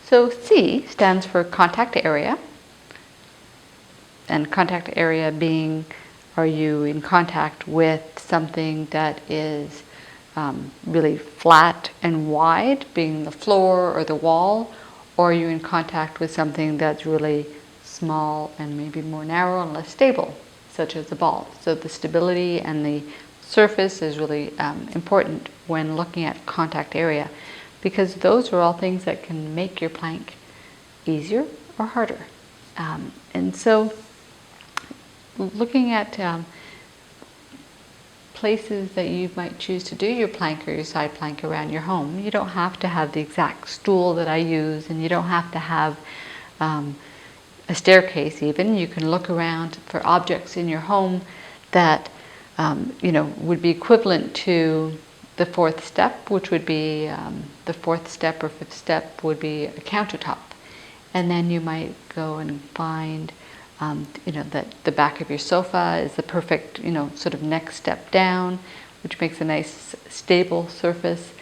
So C stands for contact area, and contact area being, are you in contact with something that is really flat and wide, being the floor or the wall, or are you in contact with something that's really small and maybe more narrow and less stable, such as the ball. So the stability and the surface is really important when looking at contact area, because those are all things that can make your plank easier or harder. And so looking at places that you might choose to do your plank or your side plank around your home. You don't have to have the exact stool that I use, and you don't have to have a staircase even. You can look around for objects in your home that would be equivalent to the fourth step, which would be the fourth step or fifth step would be a countertop. And then you might go and find that the back of your sofa is the perfect, sort of next step down, which makes a nice stable surface.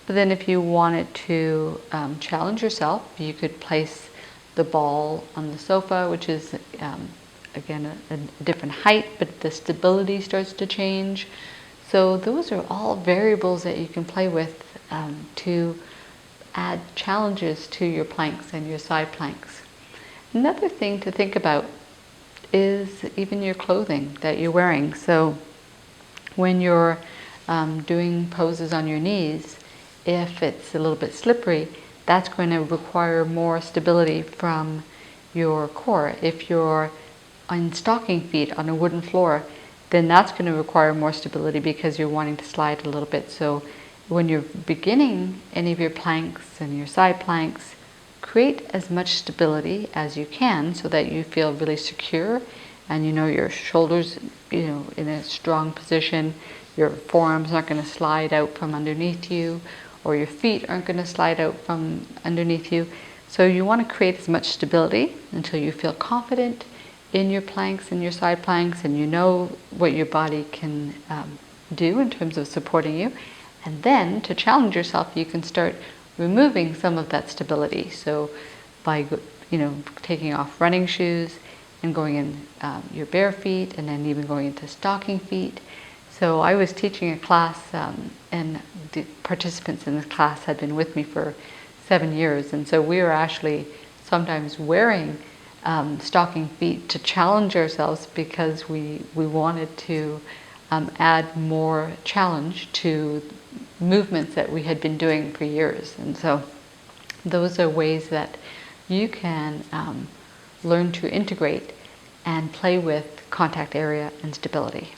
But then if you wanted to challenge yourself, you could place the ball on the sofa, which is, again, a different height, but the stability starts to change. So those are all variables that you can play with to add challenges to your planks and your side planks. Another thing to think about is even your clothing that you're wearing. So when you're doing poses on your knees, if it's a little bit slippery, that's going to require more stability from your core. If you're on stocking feet on a wooden floor, then that's going to require more stability because you're wanting to slide a little bit. So when you're beginning any of your planks and your side planks, create as much stability as you can so that you feel really secure and your shoulders in a strong position. Your forearms aren't going to slide out from underneath you, or your feet aren't going to slide out from underneath you. So you want to create as much stability until you feel confident in your planks and your side planks, and you know what your body can do in terms of supporting you. And then to challenge yourself, you can start removing some of that stability. So by taking off running shoes and going in your bare feet, and then even going into stocking feet. So I was teaching a class, and the participants in this class had been with me for 7 years, and so we were actually sometimes wearing stocking feet to challenge ourselves because we wanted to add more challenge to movements that we had been doing for years. And so those are ways that you can learn to integrate and play with contact area and stability.